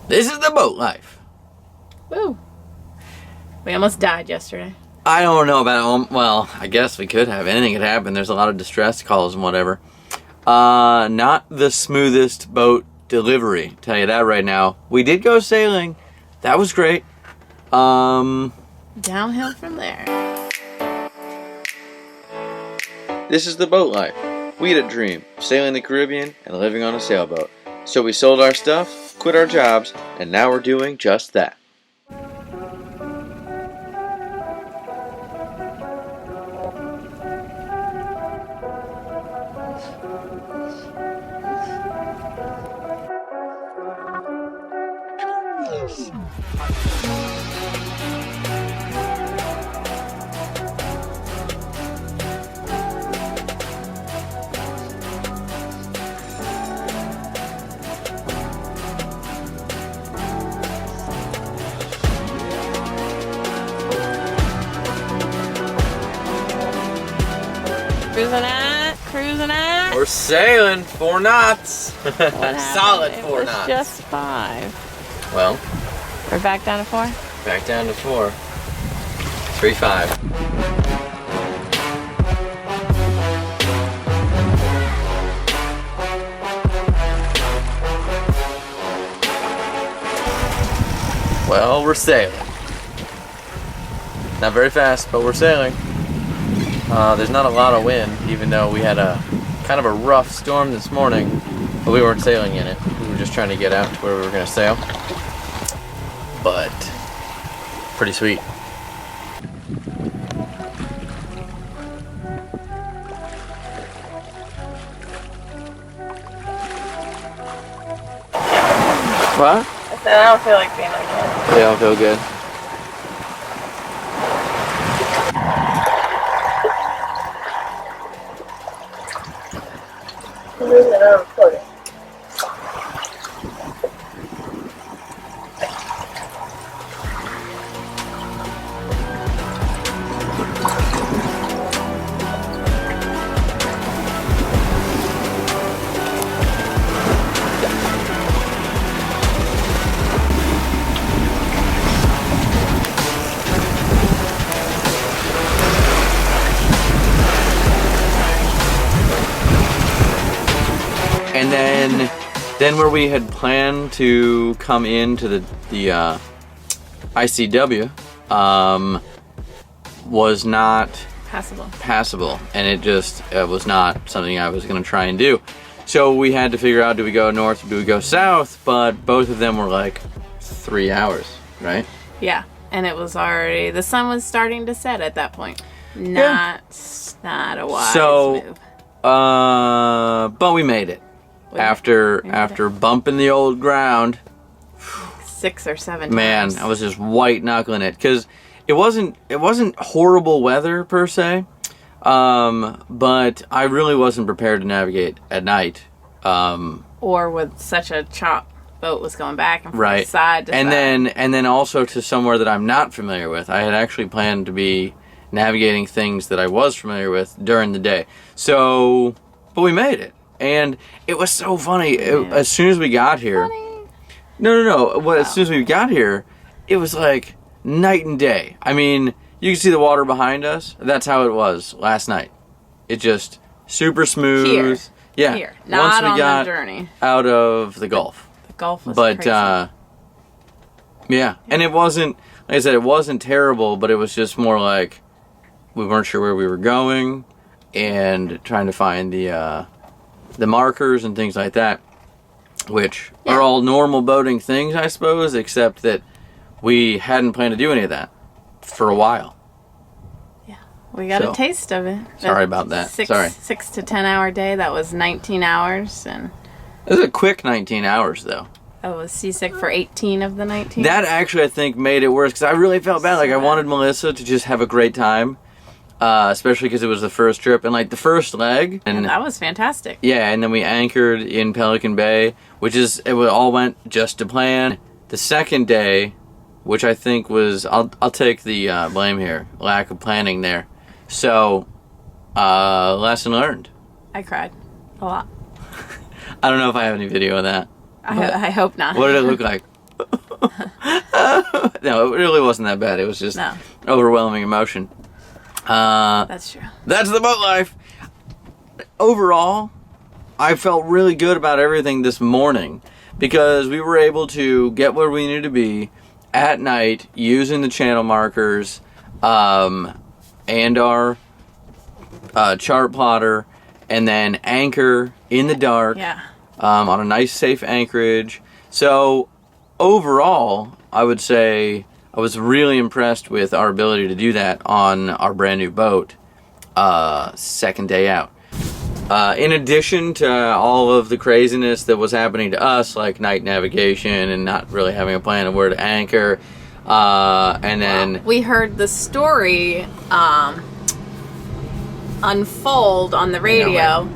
This is the boat life. Woo. We almost died yesterday. I don't know about, well, I guess we could have. Anything could happen. There's a lot of distress calls and whatever. Not the smoothest boat delivery, tell you that right now. We did go sailing. That was great. Downhill from there. This is the boat life. We had a dream, sailing the Caribbean and living on a sailboat. So we sold our stuff, quit our jobs, and now we're doing just that. Cruising at. We're sailing 4 knots. Solid It 4 was knots. just 5. Well, We're back down to 4. back down to 4. 3-5. Well, we're sailing. Not very fast, but we're sailing. There's not a lot of wind, even though we had a kind of a rough storm this morning, but we weren't sailing in it. We were just trying to get out to where we were going to sail. But pretty sweet. What? I said I don't feel like being like that. They don't feel good. And then where we had planned to come into the ICW was not passable, and it was not something I was going to try and do. So we had to figure out, do we go north or do we go south? But both of them were like 3 hours, right? Yeah, and it was already, the sun was starting to set at that point. Not a wise move. But we made it. After bumping the old ground, 6 or 7 man, times. I was just white knuckling it, because it wasn't horrible weather per se, but I really wasn't prepared to navigate at night. Or with such a chop, boat was going back and forth, right, side to side. And then also to somewhere that I'm not familiar with. I had actually planned to be navigating things that I was familiar with during the day. So, but we made it. And it was so funny. As soon as we got here... No. As soon as we got here, it was like night and day. I mean, you can see the water behind us. That's how it was last night. It just super smooth. Here. Yeah. Here. Not once we got the journey. out of the Gulf. The Gulf was crazy. Yeah. And it wasn't, like I said, it wasn't terrible, but it was just more like we weren't sure where we were going and trying to find the markers and things like that, which are all normal boating things, I suppose, except that we hadn't planned to do any of that for a while. Yeah, we got a taste of it. Sorry about that. 6 to 10 hour day. That was 19 hours, and it was a quick 19 hours, though. I was seasick for 18 of the 19. That actually, I think, made it worse because I really felt bad. Like I wanted Melissa to just have a great time. Especially because it was the first trip and like the first leg, and that was fantastic. Yeah, and then we anchored in Pelican Bay, which is it all went just to plan. The second day, which I think was I'll take the blame here, lack of planning there. So, lesson learned. I cried a lot. I don't know if I have any video of that. I hope not. What did it look like? No, it really wasn't that bad. It was just No. overwhelming emotion. That's true. That's the boat life. Overall, I felt really good about everything this morning because we were able to get where we needed to be at night using the channel markers and our chart plotter, and then anchor in the dark Yeah. on a nice safe anchorage. So overall, I would say I was really impressed with our ability to do that on our brand new boat second day out. In addition to all of the craziness that was happening to us, like night navigation and not really having a plan of where to anchor, and then We heard the story unfold on the radio.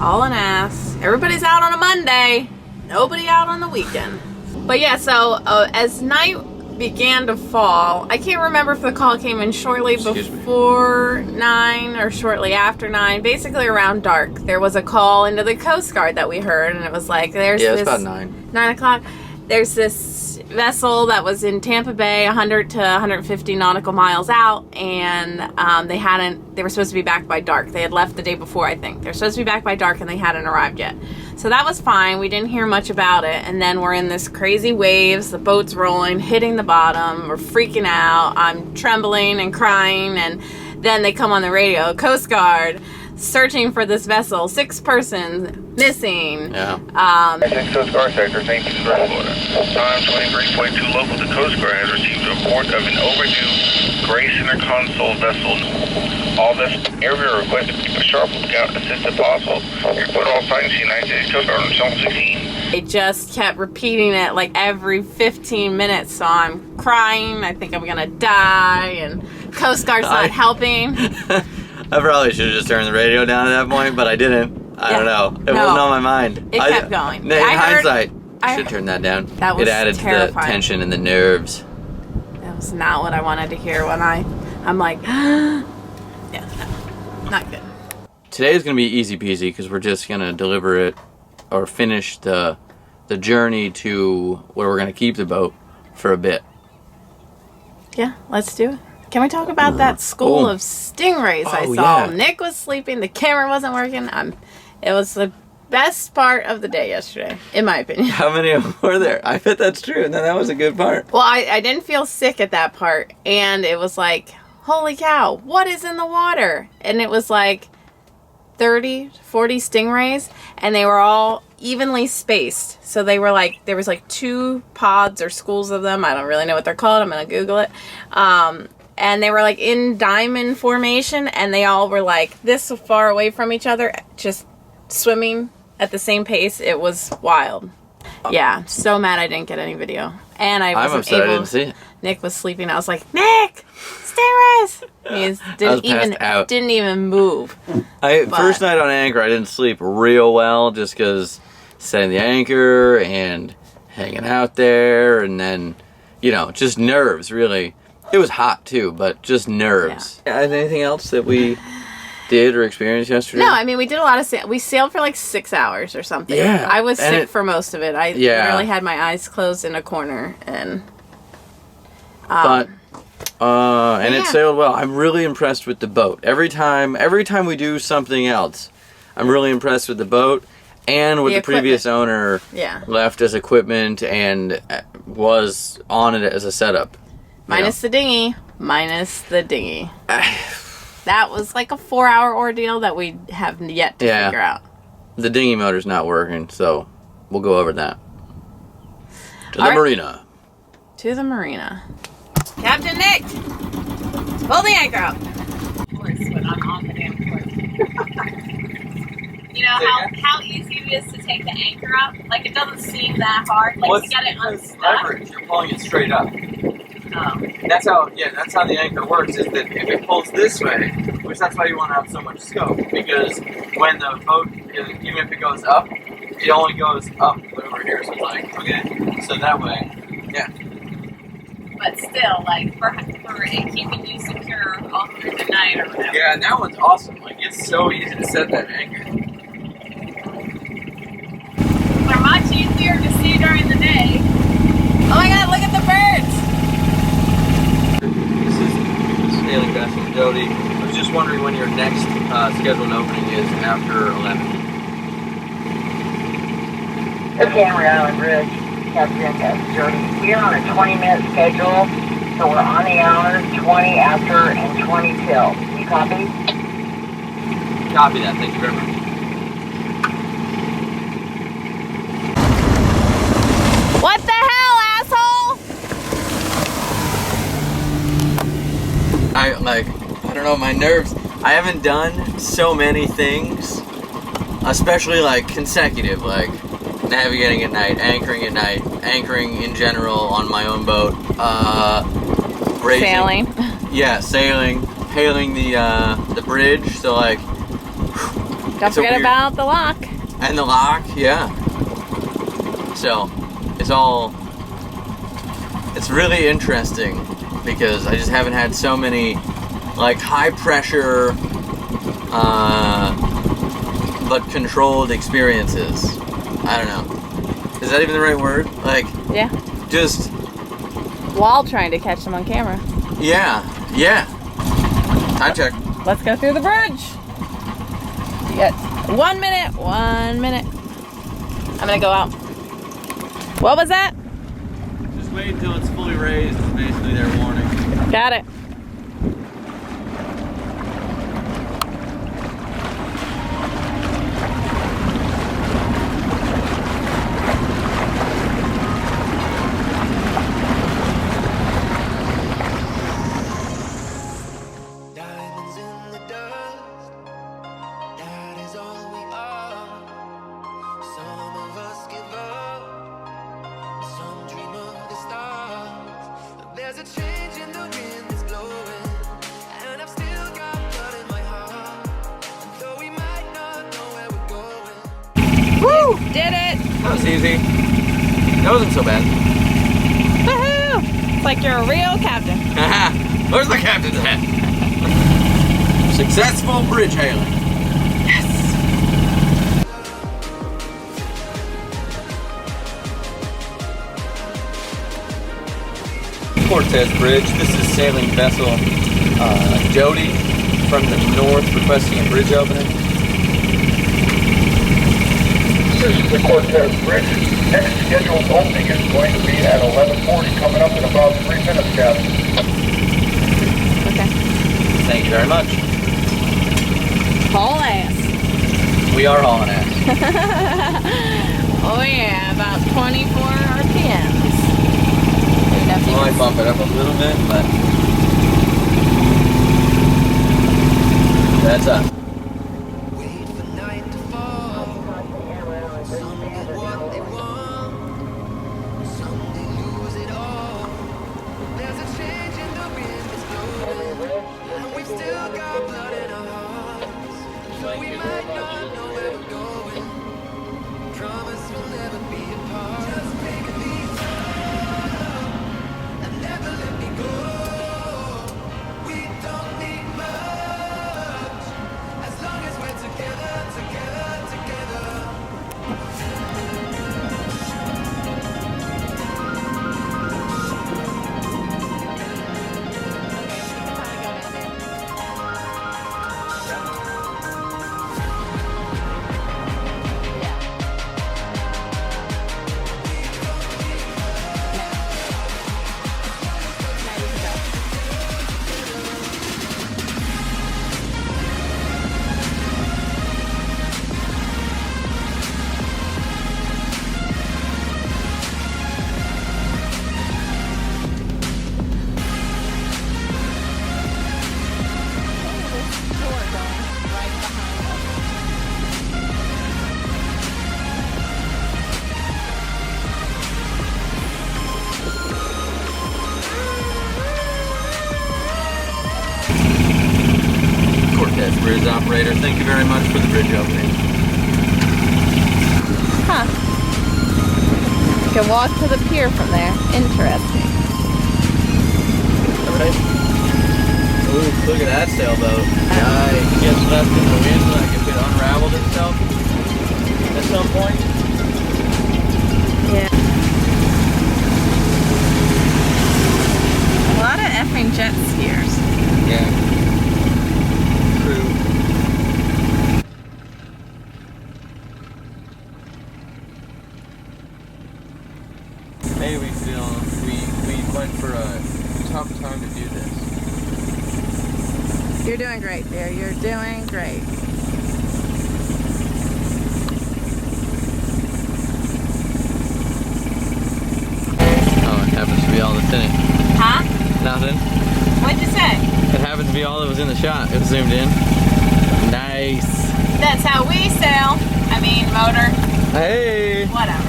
All an ass. Everybody's out on a Monday. Nobody out on the weekend. But yeah, so as night began to fall, I can't remember if the call came in shortly before 9 or shortly after 9, basically around dark. There was a call into the Coast Guard that we heard, and it was like, there's yeah, this... it's about 9. 9 o'clock. There's this vessel that was in Tampa Bay, 100 to 150 nautical miles out, and they were supposed to be back by dark. They had left the day before, I think. They're supposed to be back by dark, and they hadn't arrived yet. So that was fine. We didn't hear much about it, and then we're in this crazy waves. The boat's rolling, hitting the bottom. We're freaking out. I'm trembling and crying, and then they come on the radio, Coast Guard, searching for this vessel. 6 persons missing. Yeah. 6 Coast Guard sector, thank you for Florida. Time 23.2 local, the Coast Guard has received a report of an overdue Gray Center console vessel. All this area requested a sharp lookout assist if possible. Report all sightings to United States Coast Guard on Channel 16. They just kept repeating it like every 15 minutes, so I'm crying. I think I'm gonna die, and Coast Guard's not helping. I probably should have just turned the radio down at that point, but I didn't. I don't know. It wasn't on my mind. It kept going. In hindsight, I should heard- turn that down. That was it added to terrifying. the tension and the nerves. That was not what I wanted to hear when I'm like, yeah, no, not good. Today is going to be easy peasy because we're just going to deliver it or finish the journey to where we're going to keep the boat for a bit. Yeah, let's do it. Can we talk about that school Oh. of stingrays I Oh, saw? yeah. Nick was sleeping. The camera wasn't working. It was the best part of the day yesterday, in my opinion. How many of them were there? I bet that's true. No, that was a good part. Well, I didn't feel sick at that part, and it was like, holy cow, what is in the water? And it was like 30, 40 stingrays, and they were all evenly spaced. So they were like, there was like 2 pods or schools of them. I don't really know what they're called. I'm going to Google it. And they were like in diamond formation, and they all were like this far away from each other, just swimming at the same pace. It was wild. Yeah, so mad I didn't get any video. And I I'm wasn't upset I able. didn't see it. Nick was sleeping. I was like, Nick, stingrays. He didn't even move. First night on anchor, I didn't sleep real well just because setting the anchor and hanging out there, and then, just nerves, really. It was hot, too, but just nerves. Yeah. Anything else that we did or experienced yesterday? No, I mean, we did a lot of we sailed for like 6 hours or something. Yeah. I was sick for most of it. I literally had my eyes closed in a corner, and it sailed well. I'm really impressed with the boat. Every time we do something else, I'm really impressed with the boat and with the previous owner. Yeah. Left as equipment and was on it as a setup. Minus the dinghy. That was like a 4-hour ordeal that we have yet to figure out. The dinghy motor's not working, so we'll go over that. To the marina. To the marina. Captain Nick! Pull the anchor out. Of course, when I'm on the damn course. You know how easy it is to take the anchor up? Like, it doesn't seem that hard. Like, to get it unstuck. Leverage, you're pulling it straight up. Oh. That's how the anchor works, is that if it pulls this way, which that's why you want to have so much scope, because when the boat, even if it goes up, it only goes up over here, so it's like, okay, so that way, yeah. But still, like, for it keeping you secure all through the night or whatever. Yeah, and that one's awesome. Like, it's so easy to set that anchor. They're much easier to during the day. Oh my God, look at the birds. This is Sailing Vessel Jody. I was just wondering when your next scheduled opening is after 11. Okay, Emery Island Bridge, Captain Jody. We are on a 20-minute schedule, so we're on the hour, 20 after and 20 till. You copy? Copy that. Thank you very much. What the hell, asshole? I don't know, my nerves. I haven't done so many things, especially like consecutive, like navigating at night, anchoring in general on my own boat, racing. Sailing. Yeah, sailing, hailing the bridge. So like, Don't forget about the lock. and the lock, yeah. So it's really interesting because I just haven't had so many like high pressure but controlled experiences. I don't know. Is that even the right word? Like, Yeah. just, While trying to catch them on camera. yeah. Time check. Let's go through the bridge. You got 1 minute. 1 minute. I'm gonna go out. What was that? Just wait until it's fully raised is basically their warning. Got it. Diamonds in the dust, that is all we are. Some of us give up, some dream of the stars. But there's a change in the wind that's blowing, and I've still got blood in my heart. And though we might not know where we're going, Woo! Did it! That was easy. That wasn't so bad. Woohoo! It's like you're a real captain. Where's the captain's hat? Successful bridge hailing. Cortez Bridge. This is Sailing Vessel Jody from the north requesting a bridge opening. This is the Cortez Bridge. Next scheduled opening is going to be at 11:40, coming up in about 3 minutes, Captain. Okay. Thank you very much. Haul ass. We are hauling ass. Oh yeah, about 24 RPMs. We might bump it up a little bit, but that's up. wait for night to fall. Some get what they want, some they lose it all. There's a change in the wind that's blowing, and we've still got blood in our hearts. So we might not know where we're going. Promise we'll never be apart. Just pick me up and never let me go. We don't need much as long as we're together, together, together. Cortez Bridge operator, thank you very much for the bridge opening. Huh. You can walk to the pier from there. Interesting. Ooh, look at that sailboat. It gets left in the wind like if it unraveled itself at some point. Yeah. way we feel we went for a tough time to do this. You're doing great, dear. You're doing great. Oh, it happens to be all that's in it. Huh? Nothing. What'd you say? It happens to be all that was in the shot. It was zoomed in. Nice. That's how we sail. I mean, motor. Hey. Whatever.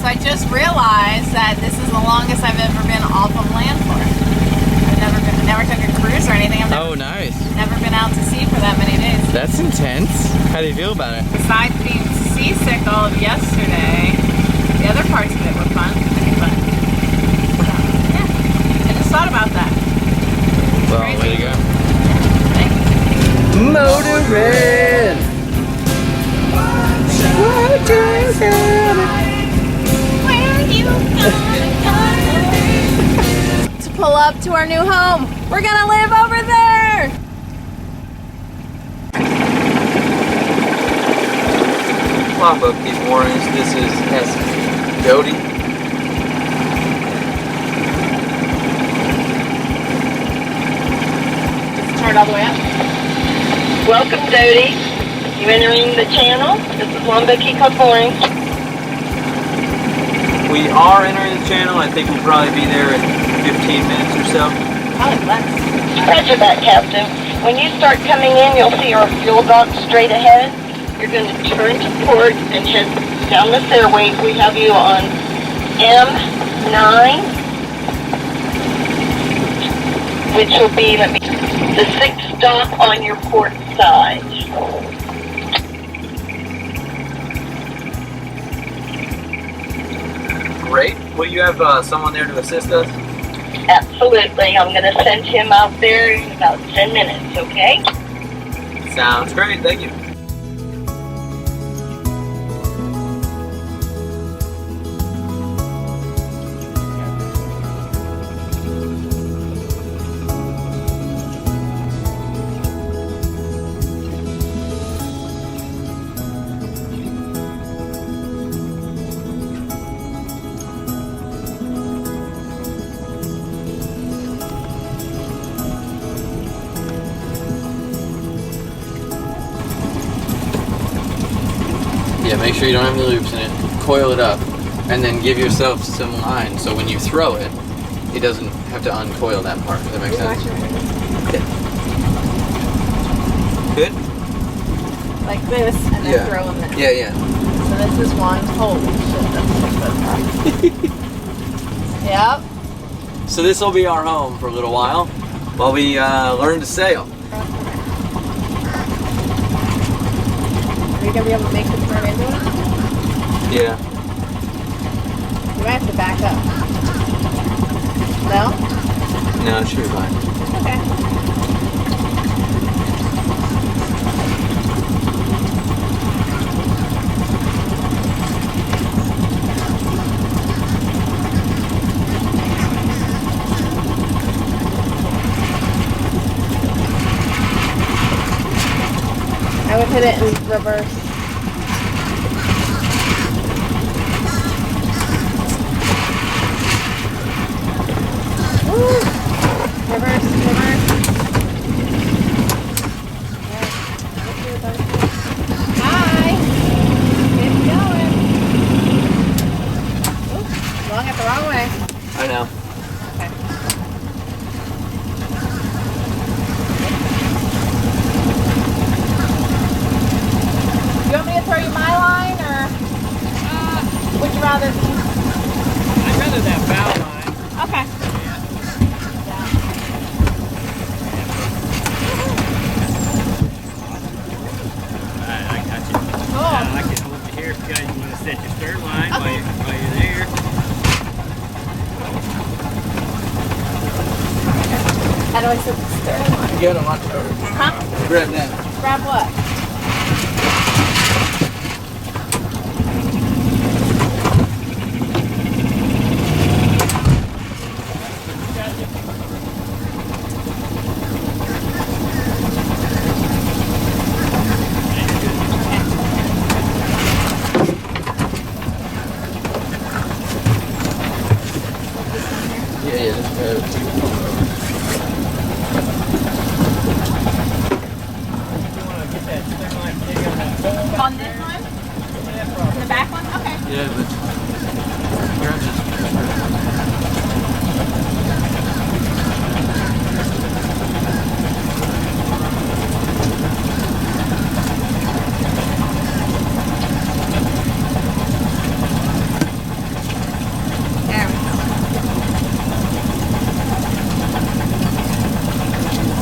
So I just realized that this is the longest I've ever been off of land for. I've never took a cruise or anything. I've Oh, nice. never been out to sea for that many days. That's intense. How do you feel about it? Besides being seasick all of yesterday, the other parts of it were fun. But yeah, I just thought about that. Well, Crazy. way to go. Thanks. Motoring. Where you going? To pull up to our new home. We're gonna live over there. Pop up these warnings. This is S. Jody. Turn it all the way up. Welcome, Dodie. You entering the channel? This is Wamba Kiko Boring. We are entering the channel. I think we'll probably be there in 15 minutes or so. Probably less. Roger that, Captain. When you start coming in, you'll see our fuel dock straight ahead. You're going to turn to port and head down the stairway. We have you on M9, which will be the 6th dock on your port side. Great. Will you have someone there to assist us? Absolutely. I'm going to send him out there in about 10 minutes, okay? Sounds great. Thank you. Yeah, make sure you don't have any loops in it. Coil it up, and then give yourself some line so when you throw it, it doesn't have to uncoil that part. Does that make sense? Good? Like this, and then Yeah. throw them in. Yeah. So this is one. Holy shit, that's Yep. So this will be our home for a little while we learn to sail. Are you gonna be able to make this turn into it? Yeah. You might have to back up. No? No, it should be fine. Okay. I would hit it in reverse. Woo! Reverse. Hi. Keep going. Oops, going it the wrong way. I know. Okay. You want me to throw you my line, or would you rather? I'd rather that bow line. Okay. Alright, I got you. Cool. I can hold you here if you guys want to set your stern line while you're there. How do I set the stern line? You got a lot to Huh? grab that. Grab what? Yeah, but There we go.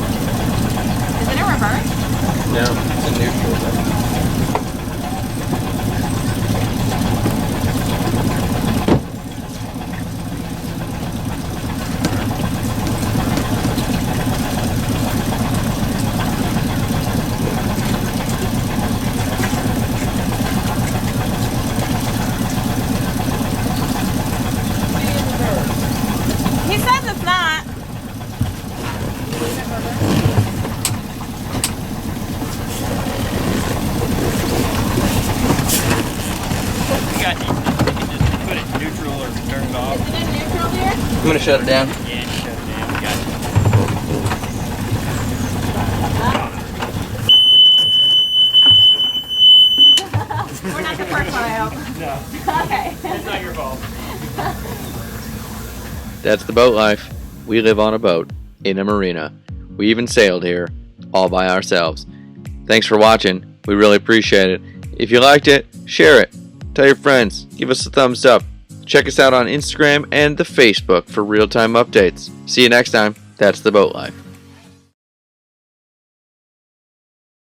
Is it in reverse? no, it's a neutral. He says it's not. You can just put it neutral or turn it off. Is it in neutral here? I'm gonna shut it down. Yeah, shut it down. Got it. We're not the first one, I hope. No, Okay. it's not your fault. That's the boat life. We live on a boat in a marina. We even sailed here all by ourselves. Thanks for watching. We really appreciate it. If you liked it, share it. Tell your friends. Give us a thumbs up. Check us out on Instagram and the Facebook for real-time updates. See you next time. That's the boat life.